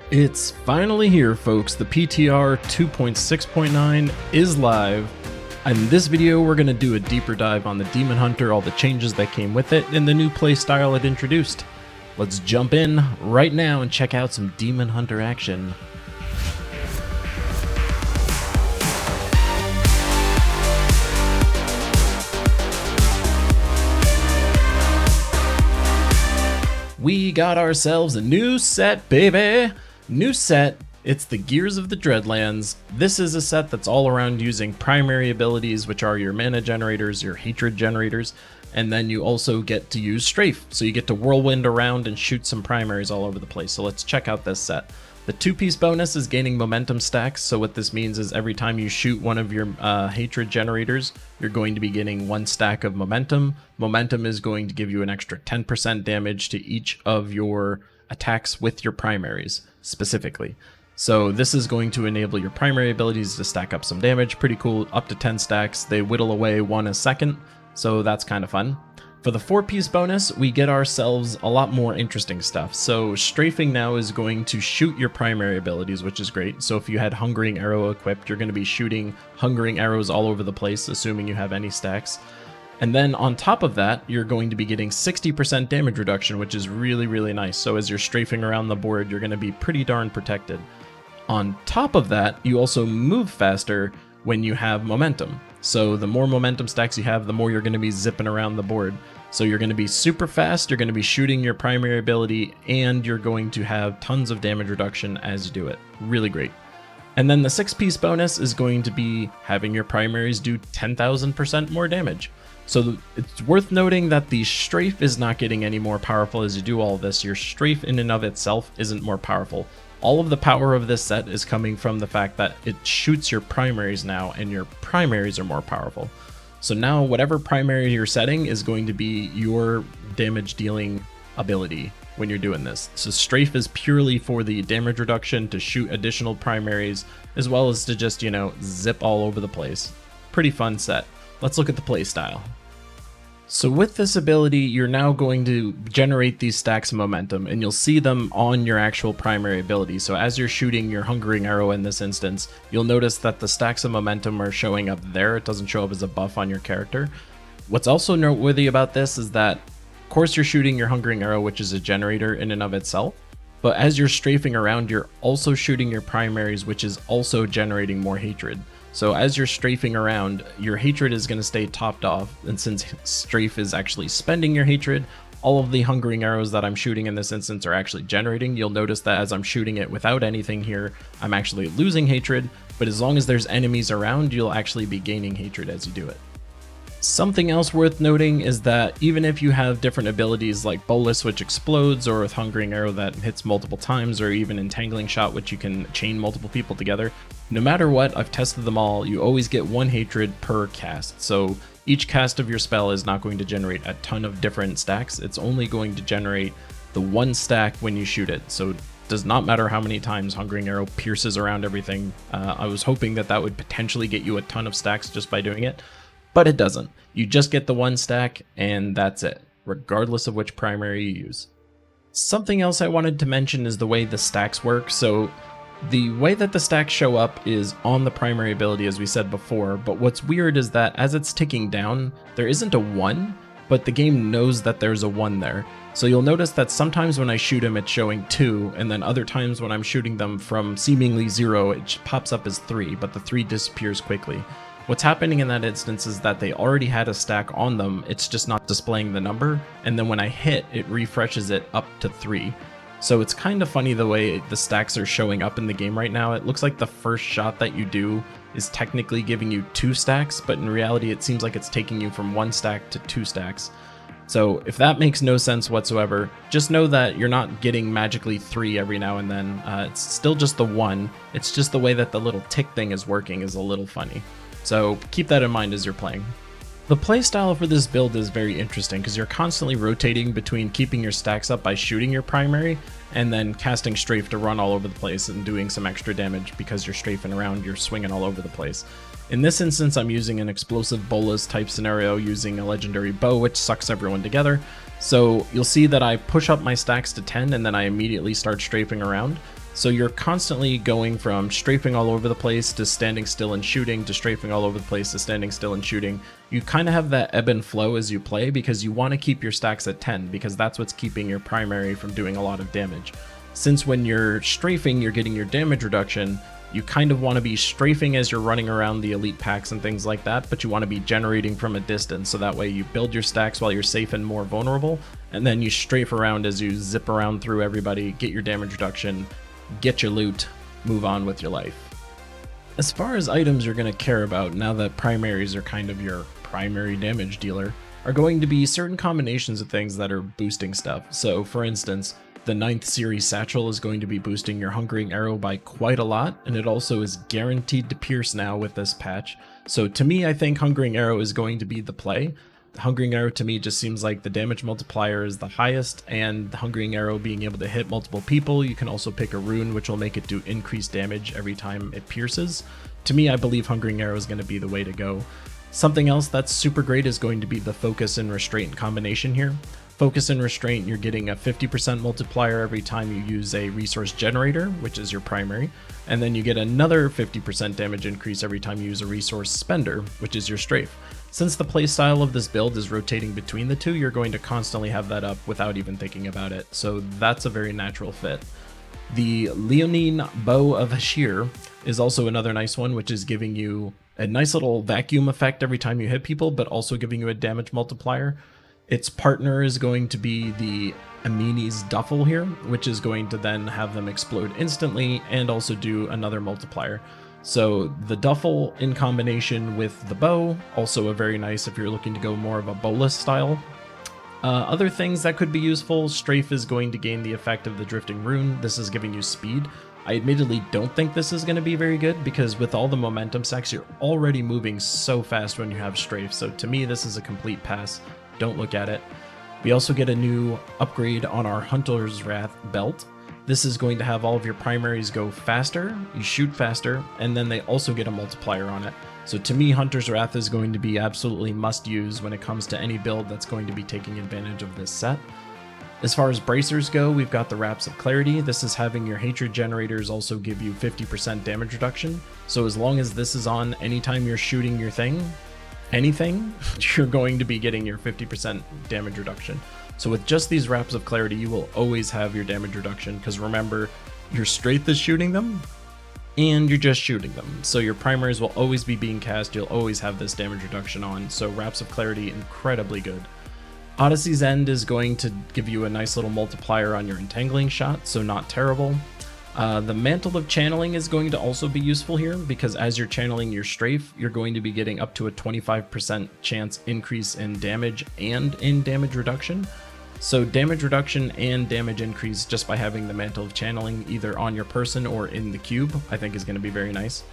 It's finally here, folks. The PTR 2.6.9 is live. In this video, we're going to do a deeper dive on the Demon Hunter, all the changes that came with it, and the new playstyle it introduced. Let's jump in right now and check out some Demon Hunter action. We got ourselves a new set, baby! New set, it's the Gears of the Dreadlands. This is a set that's all around using primary abilities, which are your mana generators, your hatred generators, and then you also get to use strafe. So you get to whirlwind around and shoot some primaries all over the place. So let's check out this set. The two-piece bonus is gaining momentum stacks. So what this means is every time you shoot one of your hatred generators, you're going to be getting one stack of momentum. Momentum is going to give you an extra 10% damage to each of your attacks with your primaries specifically. So this is going to enable your primary abilities to stack up some damage. Pretty cool, up to 10 stacks. They whittle away one a second, so that's kind of fun. For the four-piece bonus, we get ourselves a lot more interesting stuff. So strafing now is going to shoot your primary abilities, which is great. So if you had Hungering Arrow equipped, you're going to be shooting Hungering Arrows all over the place, assuming you have any stacks. And then on top of that, you're going to be getting 60% damage reduction, which is really, really nice. So as you're strafing around the board, you're going to be pretty darn protected. On top of that, you also move faster when you have momentum. So the more momentum stacks you have, the more you're going to be zipping around the board. So you're going to be super fast, you're going to be shooting your primary ability, and you're going to have tons of damage reduction as you do it. Really great. And then the six-piece bonus is going to be having your primaries do 10,000% more damage. So it's worth noting that the strafe is not getting any more powerful as you do all this. Your strafe in and of itself isn't more powerful. All of the power of this set is coming from the fact that it shoots your primaries now, and your primaries are more powerful. So now whatever primary you're setting is going to be your damage dealing ability when you're doing this. So strafe is purely for the damage reduction to shoot additional primaries, as well as to just, you know, zip all over the place. Pretty fun set. Let's look at the playstyle. So with this ability, you're now going to generate these stacks of momentum, and you'll see them on your actual primary ability. So as you're shooting your Hungering Arrow in this instance, you'll notice that the stacks of momentum are showing up there. It doesn't show up as a buff on your character. What's also noteworthy about this is that, of course, you're shooting your Hungering Arrow, which is a generator in and of itself. But as you're strafing around, you're also shooting your primaries, which is also generating more hatred. So as you're strafing around, your hatred is going to stay topped off, and since strafe is actually spending your hatred, all of the Hungering Arrows that I'm shooting in this instance are actually generating. You'll notice that as I'm shooting it without anything here, I'm actually losing hatred, but as long as there's enemies around, you'll actually be gaining hatred as you do it. Something else worth noting is that even if you have different abilities like Bolus, which explodes, or with Hungering Arrow that hits multiple times, or even Entangling Shot, which you can chain multiple people together, no matter what, I've tested them all, you always get one hatred per cast. So each cast of your spell is not going to generate a ton of different stacks. It's only going to generate the one stack when you shoot it. So it does not matter how many times Hungering Arrow pierces around everything. I was hoping that that would potentially get you a ton of stacks just by doing it, but it doesn't. You just get the one stack, and that's it, regardless of which primary you use. Something else I wanted to mention is the way the stacks work. So the way that the stacks show up is on the primary ability, as we said before, but what's weird is that as it's ticking down, there isn't a 1, but the game knows that there's a 1 there. So you'll notice that sometimes when I shoot him, it's showing 2, and then other times when I'm shooting them from seemingly 0, it pops up as 3, but the 3 disappears quickly. What's happening in that instance is that they already had a stack on them, it's just not displaying the number, and then when I hit, it refreshes it up to 3. So it's kind of funny the way the stacks are showing up in the game right now. It looks like the first shot that you do is technically giving you 2 stacks, but in reality it seems like it's taking you from 1 stack to 2 stacks. So if that makes no sense whatsoever, just know that you're not getting magically 3 every now and then. It's still just the 1. It's just the way that the little tick thing is working is a little funny. So keep that in mind as you're playing. The playstyle for this build is very interesting because you're constantly rotating between keeping your stacks up by shooting your primary and then casting strafe to run all over the place and doing some extra damage because you're strafing around, you're swinging all over the place. In this instance, I'm using an explosive bolus type scenario using a legendary bow, which sucks everyone together. So you'll see that I push up my stacks to 10 and then I immediately start strafing around. So you're constantly going from strafing all over the place to standing still and shooting to strafing all over the place to standing still and shooting. You kind of have that ebb and flow as you play because you want to keep your stacks at 10 because that's what's keeping your primary from doing a lot of damage. Since when you're strafing, you're getting your damage reduction, you kind of want to be strafing as you're running around the elite packs and things like that, but you want to be generating from a distance so that way you build your stacks while you're safe and more vulnerable, and then you strafe around as you zip around through everybody, get your damage reduction, get your loot, move on with your life. As far as items you're going to care about now that primaries are kind of your primary damage dealer, are going to be certain combinations of things that are boosting stuff. So for instance, the 9th series satchel is going to be boosting your Hungering Arrow by quite a lot, and it also is guaranteed to pierce now with this patch. So to me, I think Hungering Arrow is going to be the play. The Hungering Arrow to me just seems like the damage multiplier is the highest, and the Hungering Arrow being able to hit multiple people, you can also pick a rune which will make it do increased damage every time it pierces. To me, I believe Hungering Arrow is going to be the way to go. Something else that's super great is going to be the Focus and Restraint combination here. Focus and Restraint, you're getting a 50% multiplier every time you use a resource generator, which is your primary, and then you get another 50% damage increase every time you use a resource spender, which is your strafe. Since the playstyle of this build is rotating between the two, you're going to constantly have that up without even thinking about it, so that's a very natural fit. The Leonine Bow of Hashir is also another nice one, which is giving you a nice little vacuum effect every time you hit people, but also giving you a damage multiplier. Its partner is going to be the Amini's Duffel here, which is going to then have them explode instantly and also do another multiplier. So the Duffel in combination with the bow, also a very nice if you're looking to go more of a bolus style. Other things that could be useful, Strafe is going to gain the effect of the Drifting Rune. This is giving you speed. I admittedly don't think this is going to be very good because with all the momentum stacks, you're already moving so fast when you have Strafe. So to me, this is a complete pass. Don't look at it. We also get a new upgrade on our Hunter's Wrath belt. This is going to have all of your primaries go faster, you shoot faster, and then they also get a multiplier on it. So to me, Hunter's Wrath is going to be absolutely must use when it comes to any build that's going to be taking advantage of this set. As far as bracers go, we've got the Wraps of Clarity. This is having your hatred generators also give you 50% damage reduction. So as long as this is on anytime you're shooting your thing, anything, you're going to be getting your 50% damage reduction. So with just these Wraps of Clarity, you will always have your damage reduction because remember, your Strafe is shooting them and you're just shooting them. So your primaries will always be being cast, you'll always have this damage reduction on. So Wraps of Clarity, incredibly good. Odyssey's End is going to give you a nice little multiplier on your entangling shot, so not terrible. The Mantle of Channeling is going to also be useful here because as you're channeling your Strafe, you're going to be getting up to a 25% chance increase in damage and in damage reduction. So damage reduction and damage increase just by having the Mantle of Channeling either on your person or in the cube, I think is going to be very nice.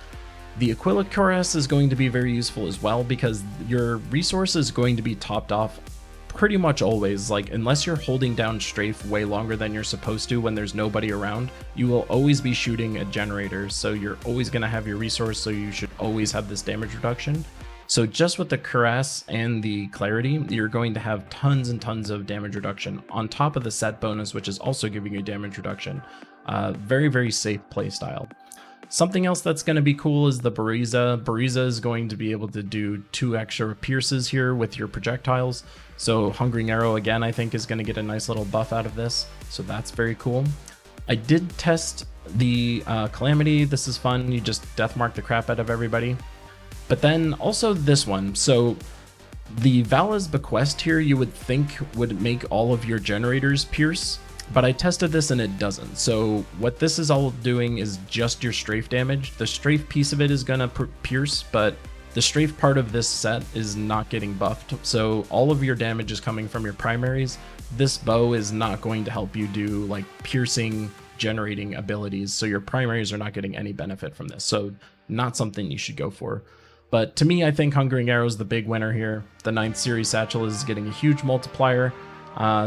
The Aquila Cuirass is going to be very useful as well because your resource is going to be topped off pretty much always. Like unless you're holding down Strafe way longer than you're supposed to when there's nobody around, you will always be shooting a generator, so you're always going to have your resource, so you should always have this damage reduction. So just with the Cuirass and the Clarity, you're going to have tons and tons of damage reduction on top of the set bonus, which is also giving you damage reduction. Very, very safe playstyle. Something else that's going to be cool is the Bariza. Bariza is going to be able to do 2 extra pierces here with your projectiles. So Hungering Arrow again, I think is going to get a nice little buff out of this. So that's very cool. I did test the Calamity. This is fun. You just deathmark the crap out of everybody. But then also this one. So the Vala's Bequest here, you would think would make all of your generators pierce. But I tested this and it doesn't. So what this is all doing is just your Strafe damage. The Strafe piece of it is going to pierce, but the Strafe part of this set is not getting buffed. So all of your damage is coming from your primaries. This bow is not going to help you do like piercing generating abilities. So your primaries are not getting any benefit from this. So not something you should go for. But to me, I think Hungering Arrow is the big winner here. The 9th series satchel is getting a huge multiplier.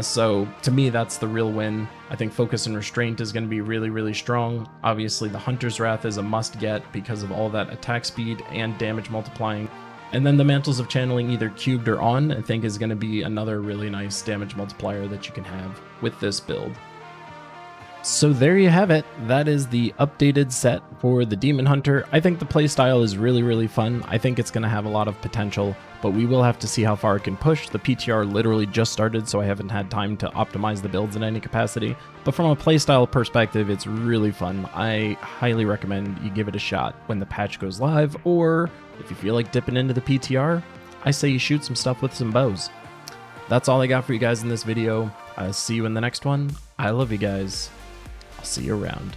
So to me, that's the real win. I think Focus and Restraint is going to be really, really strong. Obviously, the Hunter's Wrath is a must get because of all that attack speed and damage multiplying. And then the Mantles of Channeling, either cubed or on, I think is going to be another really nice damage multiplier that you can have with this build. So there you have it. That is the updated set for the Demon Hunter. I think the playstyle is really, really fun. I think it's going to have a lot of potential, but we will have to see how far it can push. The PTR literally just started, so I haven't had time to optimize the builds in any capacity. But from a playstyle perspective, it's really fun. I highly recommend you give it a shot when the patch goes live, or if you feel like dipping into the PTR, I say you shoot some stuff with some bows. That's all I got for you guys in this video. I'll see you in the next one. I love you guys. I'll see you around.